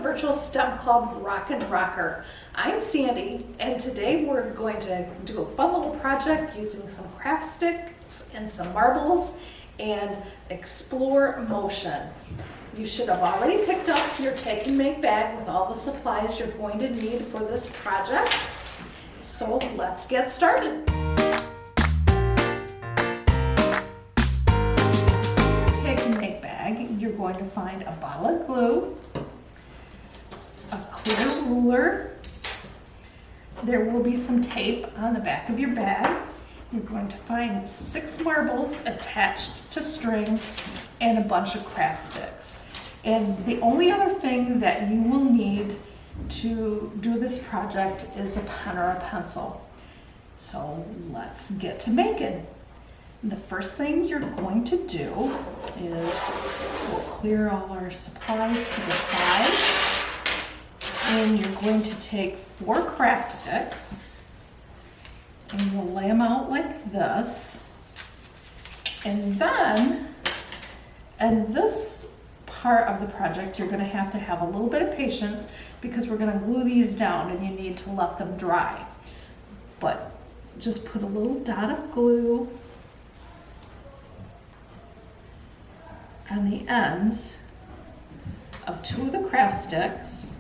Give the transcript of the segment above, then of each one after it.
virtual STEM club Rockin Rocker. I'm Sandy, and today we're going to do a fun little project using some craft sticks and some marbles and explore motion. You should have already picked up your take and make bag with all the supplies you're going to need for this project. So let's get started. Take and make bag, you're going to find a bottle of glue, a clear ruler. There will be some tape on the back of your bag. You're going to find 6 marbles attached to string and a bunch of craft sticks. And the only other thing that you will need to do this project is a pen or a pencil. So let's get to making. The first thing you're going to do is we'll clear all our supplies to the side. And you're going to take 4 craft sticks and you'll lay them out like this. And then, in this part of the project, you're going to have a little bit of patience because we're going to glue these down and you need to let them dry. But just put a little dot of glue on the ends of 2 of the craft sticks,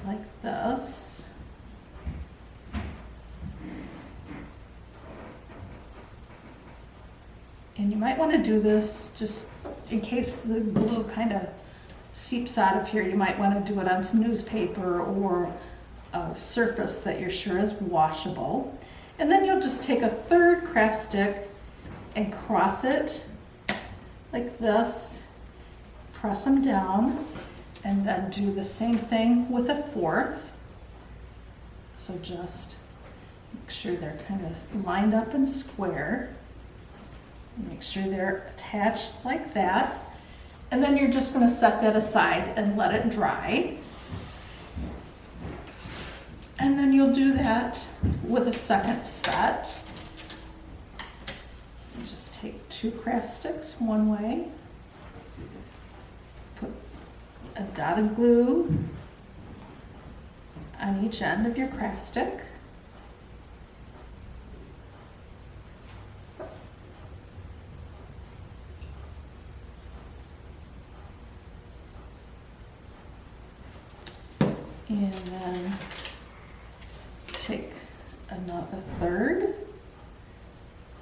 like this. And you might want to do this just in case the glue kind of seeps out of here. You might want to do it on some newspaper or a surface that you're sure is washable. And then you'll just take a 3rd craft stick and cross it like this, press them down, and then do the same thing with a 4th. So just make sure they're kind of lined up and square. Make sure they're attached like that. And then you're just going to set that aside and let it dry. And then you'll do that with a second set. You just take 2 craft sticks one way, put a dot of glue on each end of your craft stick. And then take another 3rd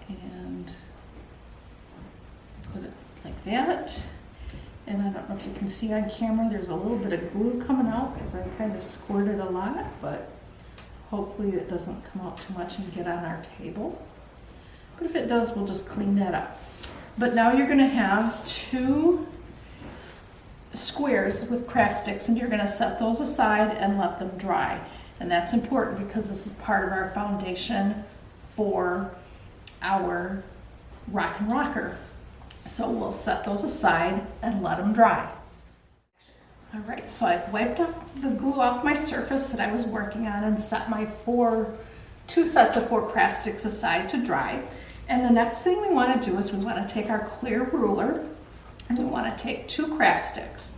and put it like that. And I don't know if you can see on camera, there's a little bit of glue coming out because I kind of squirted a lot, but hopefully it doesn't come out too much and get on our table. But if it does, we'll just clean that up. But now you're going to have 2 squares with craft sticks and you're going to set those aside and let them dry. And that's important because this is part of our foundation for our Rockin Rocker. So we'll set those aside and let them dry. All right, so I've wiped off the glue off my surface that I was working on and set my 2 sets of 4 craft sticks aside to dry. And the next thing we want to do is we want to take our clear ruler and we want to take 2 craft sticks.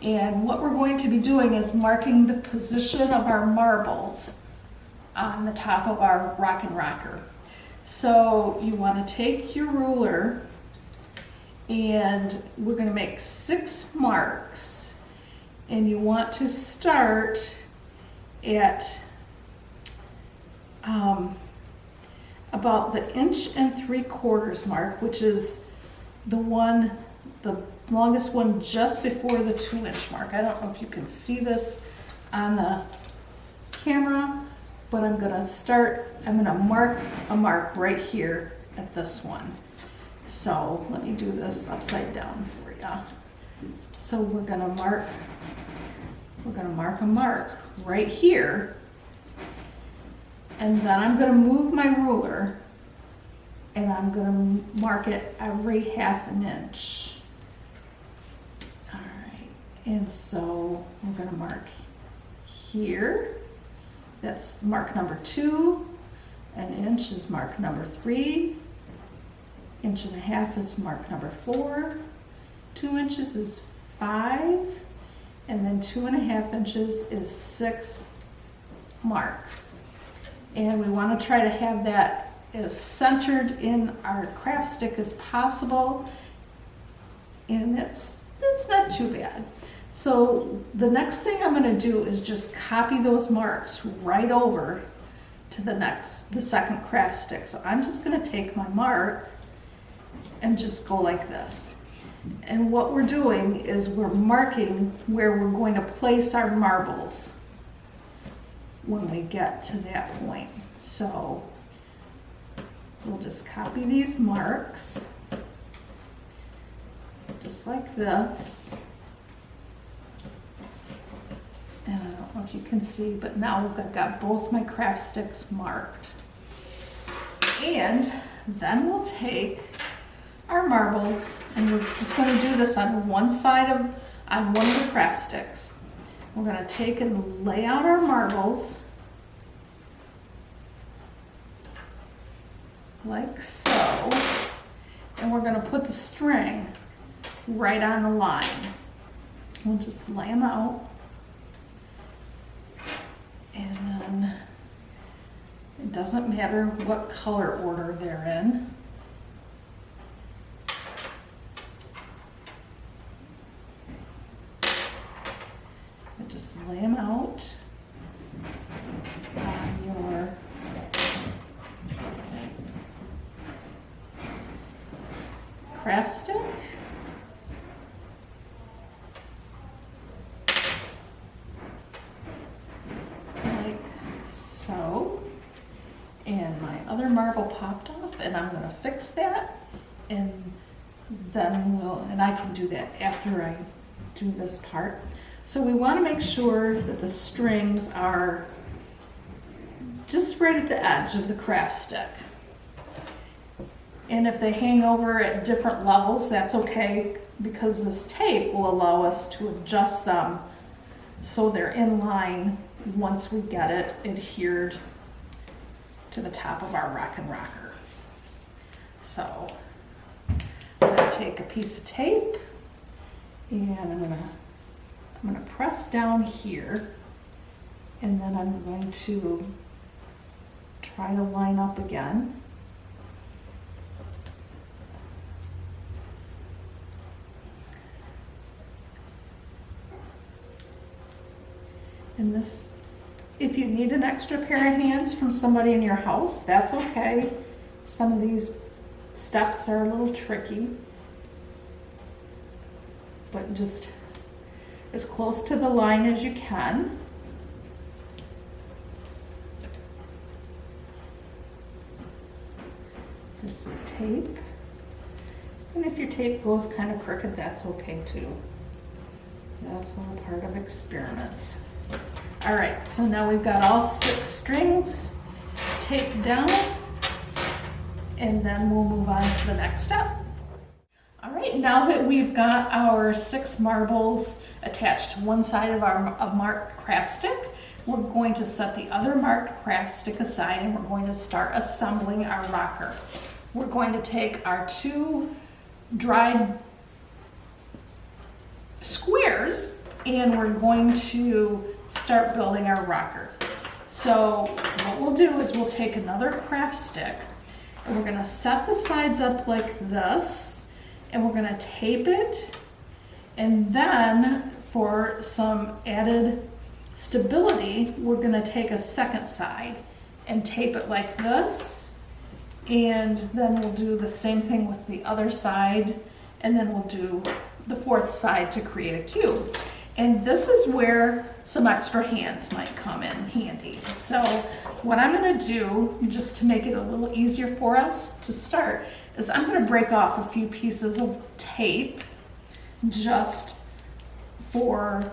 And what we're going to be doing is marking the position of our marbles on the top of our Rockin Rocker. So you want to take your ruler and we're going to make 6 marks. And you want to start at about the 1 3/4 mark, which is the longest one just before the 2-inch mark. I don't know if you can see this on the camera, but I'm going to mark a mark right here at this one. So let me do this upside down for you. So we're going to mark a mark right here, and then I'm going to move my ruler and I'm going to mark it every 1/2 inch. And so we're going to mark here. That's mark number 2. 1 inch is mark number 3. 1.5 inches is mark number 4. 2 inches is 5, and then 2.5 inches is 6 marks. And we want to try to have that as centered in our craft stick as possible, and that's not too bad. So the next thing I'm going to do is just copy those marks right over to the second craft stick. So I'm just going to take my mark and just go like this. And what we're doing is we're marking where we're going to place our marbles when we get to that point. So we'll just copy these marks just like this. And I don't know if you can see, but now I've got both my craft sticks marked. And then we'll take our marbles, and we're just going to do this on one of the craft sticks. We're going to take and lay out our marbles like so, and we're going to put the string right on the line. We'll just lay them out, and then it doesn't matter what color order they're in. Just lay them out on your craft stick. Like so. And my other marble popped off, and I'm going to fix that, and then and I can do that after I do this part. So we want to make sure that the strings are just right at the edge of the craft stick. And if they hang over at different levels, that's okay, because this tape will allow us to adjust them so they're in line once we get it adhered to the top of our Rockin Rocker. So I'm going to take a piece of tape, and I'm going to press down here, and then I'm going to try to line up again. And this, if you need an extra pair of hands from somebody in your house, that's okay. Some of these steps are a little tricky, but just as close to the line as you can. Just tape. And if your tape goes kind of crooked, that's okay too. That's all part of experiments. All right, so now we've got all 6 strings taped down, and then we'll move on to the next step. All right, now that we've got our 6 marbles attached to one side of our marked craft stick, we're going to set the other marked craft stick aside, and we're going to start assembling our rocker. We're going to take our 2 dried squares, and we're going to start building our rocker. So what we'll do is we'll take another craft stick, and we're going to set the sides up like this, and we're going to tape it, and then for some added stability, we're going to take a second side and tape it like this, and then we'll do the same thing with the other side, and then we'll do the 4th side to create a cube. And this is where some extra hands might come in handy. So what I'm going to do, just to make it a little easier for us to start, is I'm going to break off a few pieces of tape just for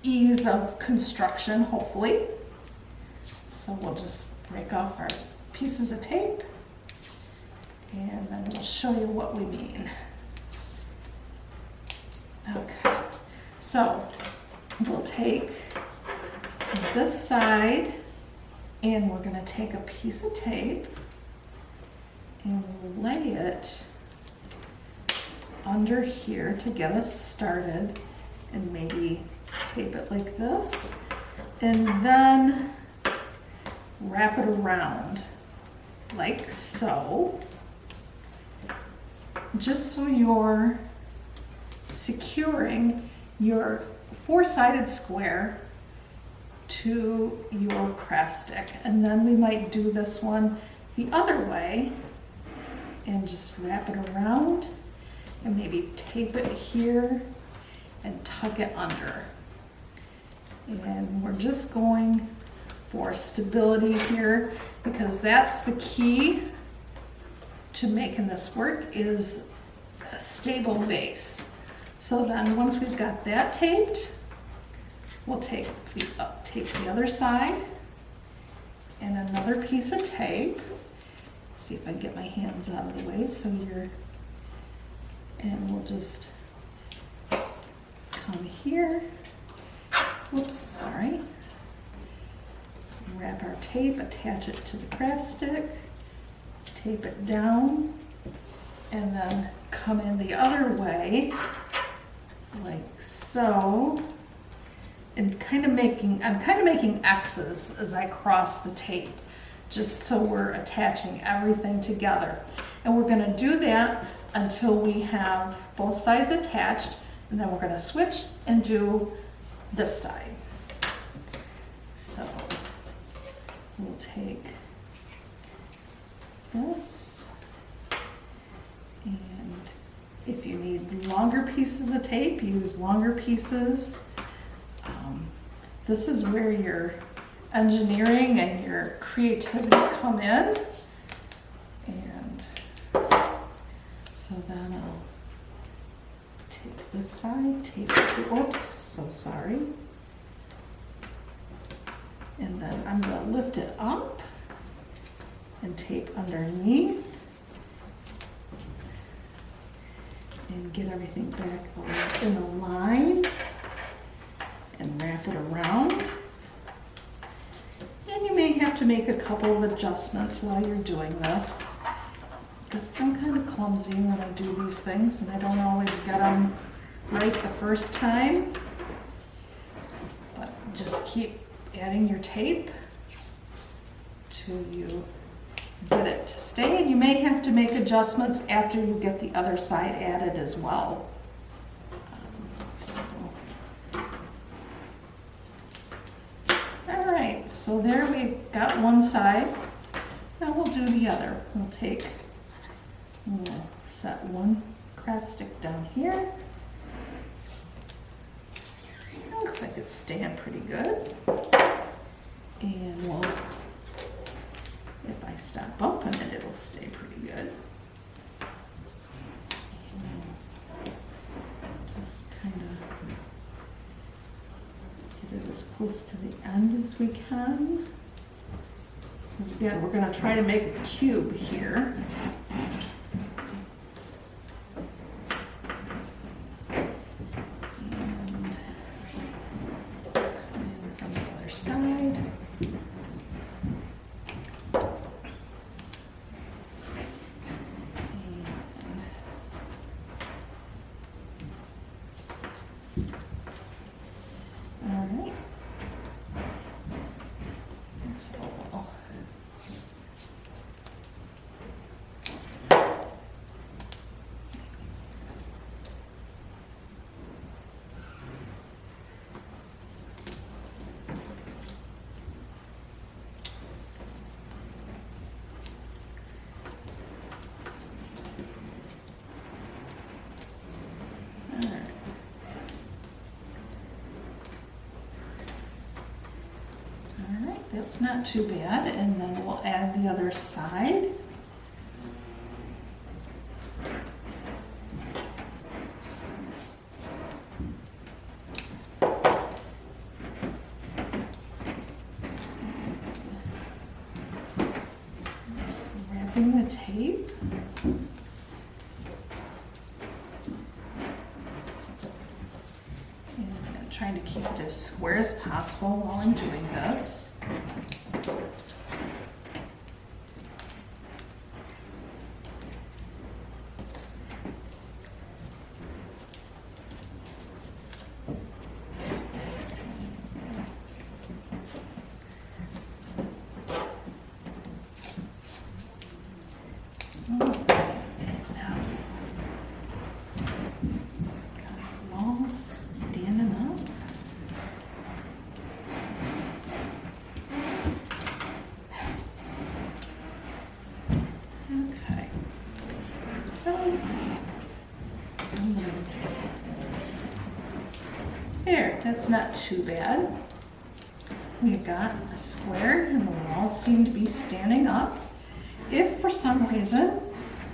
ease of construction, hopefully. So we'll just break off our pieces of tape, and then we'll show you what we mean. Okay, so we'll take this side, and we're going to take a piece of tape, and we'll lay it under here to get us started, and maybe tape it like this, and then wrap it around like so, just so you're securing your four-sided square to your craft stick. And then we might do this one the other way and just wrap it around and maybe tape it here and tuck it under. And we're just going for stability here, because that's the key to making this work, is a stable base. So then once we've got that taped, we'll tape the other side and another piece of tape. See if I can get my hands out of the way so and we'll just come here. Whoops, sorry. Wrap our tape, attach it to the craft stick, tape it down, and then come in the other way, like so. And I'm kind of making X's as I cross the tape, just so we're attaching everything together. And we're gonna do that until we have both sides attached, and then we're gonna switch and do this side. So we'll take this, and if you need longer pieces of tape, use longer pieces. This is where your engineering and your creativity come in. And so then I'll take this side, tape it, oops, so sorry. And then I'm gonna lift it up and tape underneath and get everything back in a line and wrap it around. And you may have to make a couple of adjustments while you're doing this, because I'm kind of clumsy when I do these things and I don't always get them right the first time. But just keep adding your tape till you get it to stay, and you may have to make adjustments after you get the other side added as well. Alright, so there we've got one side. Now we'll do the other. We'll set one craft stick down here. It looks like it's staying pretty good. And if I stop bumping it, it'll stay pretty good. And just kind of get it as close to the end as we can. Because again, we're going to try to make a cube here. And come in from the other side. That's not too bad, and then we'll add the other side. Just wrapping the tape. And I'm trying to keep it as square as possible while I'm doing this. There, that's not too bad. We've got a square and the walls seem to be standing up. If for some reason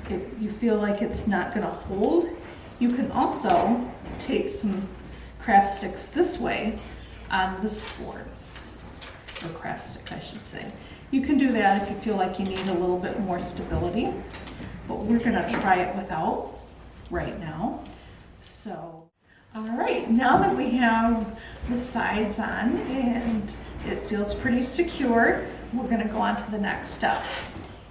you feel like it's not going to hold, you can also tape some craft sticks this way on this board, or craft stick I should say. You can do that if you feel like you need a little bit more stability, but we're going to try it without right now. So, all right, now that we have the sides on and it feels pretty secure, we're going to go on to the next step.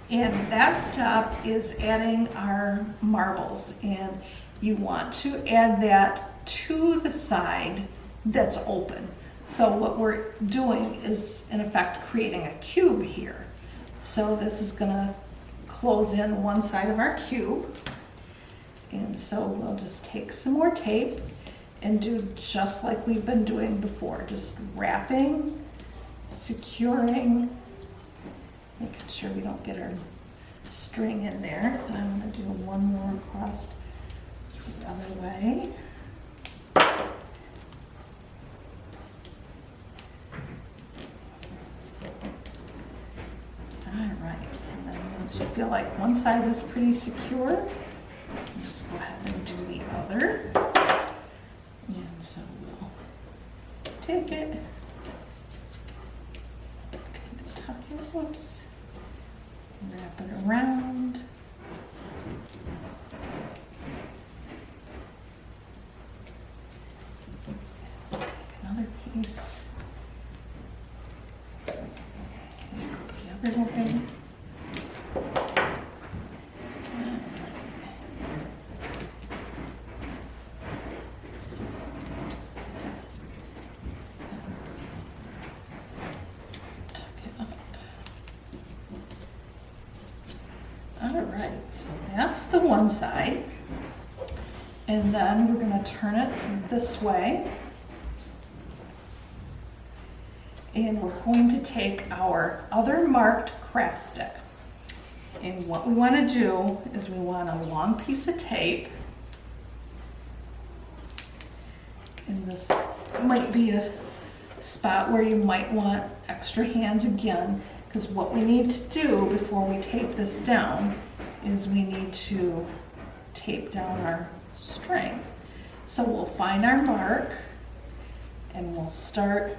And that step is adding our marbles, and you want to add that to the side that's open. So what we're doing is in effect creating a cube here. So this is going to close in one side of our cube. And so we'll just take some more tape and do just like we've been doing before, just wrapping, securing, making sure we don't get our string in there. And I'm going to do one more across the other way. All right, and then once you feel like one side is pretty secure, just go ahead and do the other. And so we'll take it, kind of tuck it, whoops, wrap it around. Take another piece. Go the other way. Alright, so that's the one side, and then we're going to turn it this way, and we're going to take our other marked craft stick, and what we want to do is we want a long piece of tape, and this might be a spot where you might want extra hands again, because what we need to do before we tape this down is we need to tape down our string. So we'll find our mark and we'll start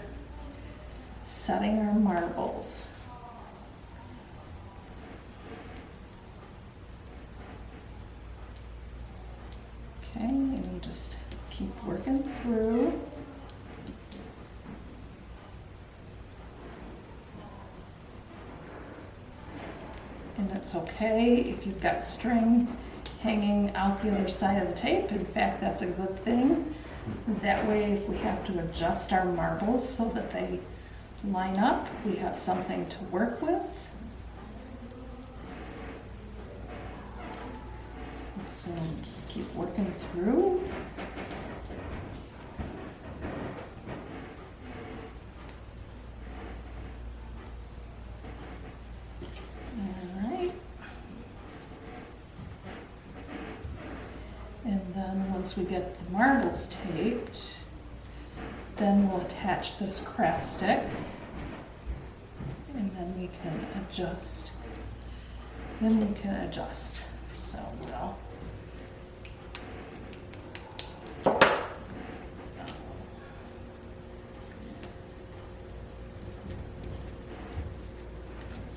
setting our marbles. Okay, and we just keep working through. And it's okay if you've got string hanging out the other side of the tape. In fact, that's a good thing. That way, if we have to adjust our marbles so that they line up, we have something to work with. So just keep working through. And then once we get the marbles taped, then we'll attach this craft stick, and then we can adjust. So we'll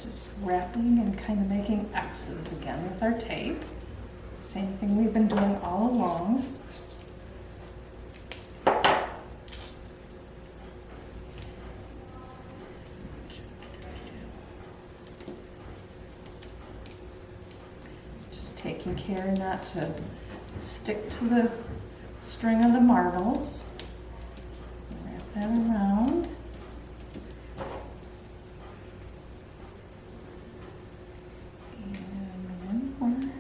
just wrapping and kind of making X's again with our tape. Same thing we've been doing all along. Just taking care not to stick to the string of the marbles. Wrap that around. And one more.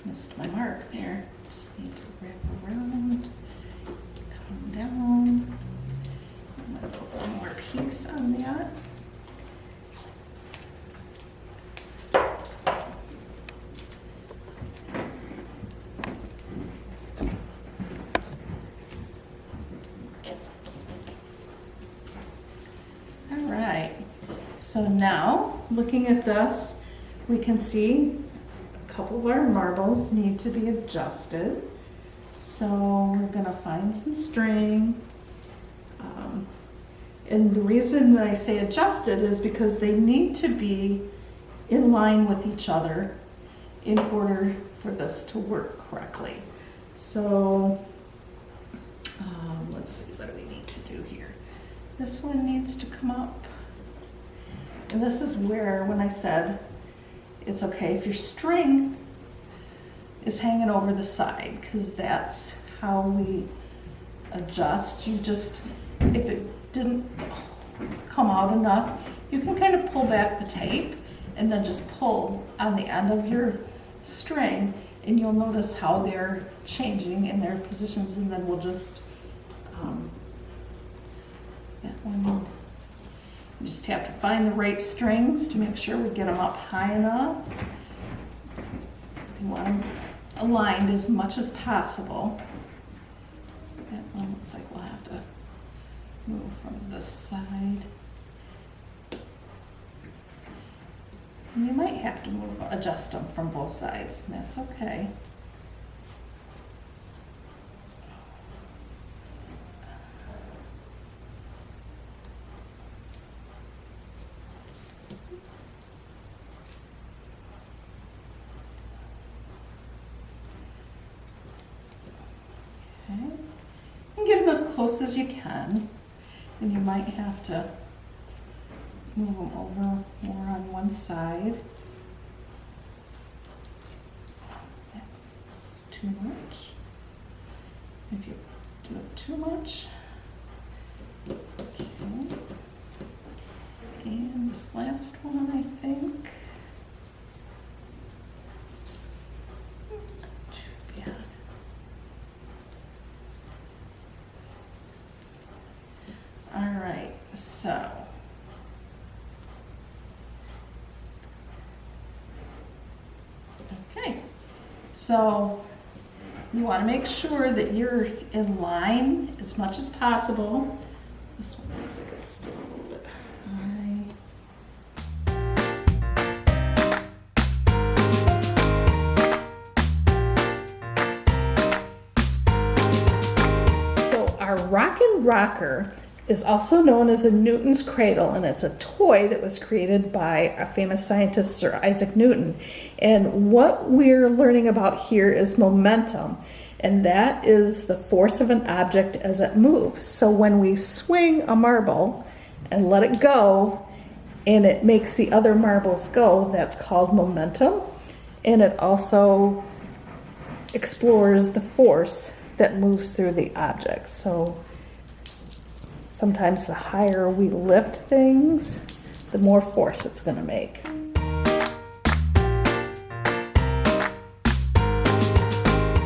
Missed my mark there. Just need to wrap around. piece on that. All right, so now looking at this, we can see a couple of our marbles need to be adjusted. So we're gonna find some string. And the reason that I say adjusted is because they need to be in line with each other in order for this to work correctly. So let's see, what do we need to do here? This one needs to come up. And this is where, when I said it's okay if your string is hanging over the side, because that's how we adjust. You just, if it didn't come out enough, you can kind of pull back the tape and then just pull on the end of your string, and you'll notice how they're changing in their positions. And then we'll just that one, you just have to find the right strings to make sure we get them up high enough. You want them aligned as much as possible. That one looks like we'll have to move from this side. And you might have to adjust them from both sides, and that's okay. Oops. Okay. And get them as close as you can. And you might have to move them over more on one side. That's too much. If you do it too much. Okay. And this last one, I think. Not too bad. All right, so okay, so you want to make sure that you're in line as much as possible. This one looks like it's still a little bit high. So our Rockin Rocker is also known as a Newton's cradle, and it's a toy that was created by a famous scientist, Sir Isaac Newton. And what we're learning about here is momentum, and that is the force of an object as it moves. So when we swing a marble and let it go, and it makes the other marbles go, that's called momentum. And it also explores the force that moves through the object. So sometimes the higher we lift things, the more force it's going to make.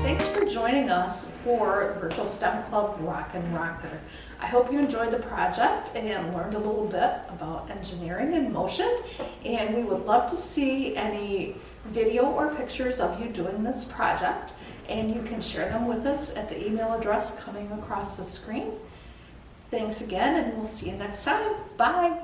Thanks for joining us for Virtual STEM Club Rockin Rocker. I hope you enjoyed the project and learned a little bit about engineering and motion. And we would love to see any video or pictures of you doing this project. And you can share them with us at the email address coming across the screen. Thanks again, and we'll see you next time. Bye.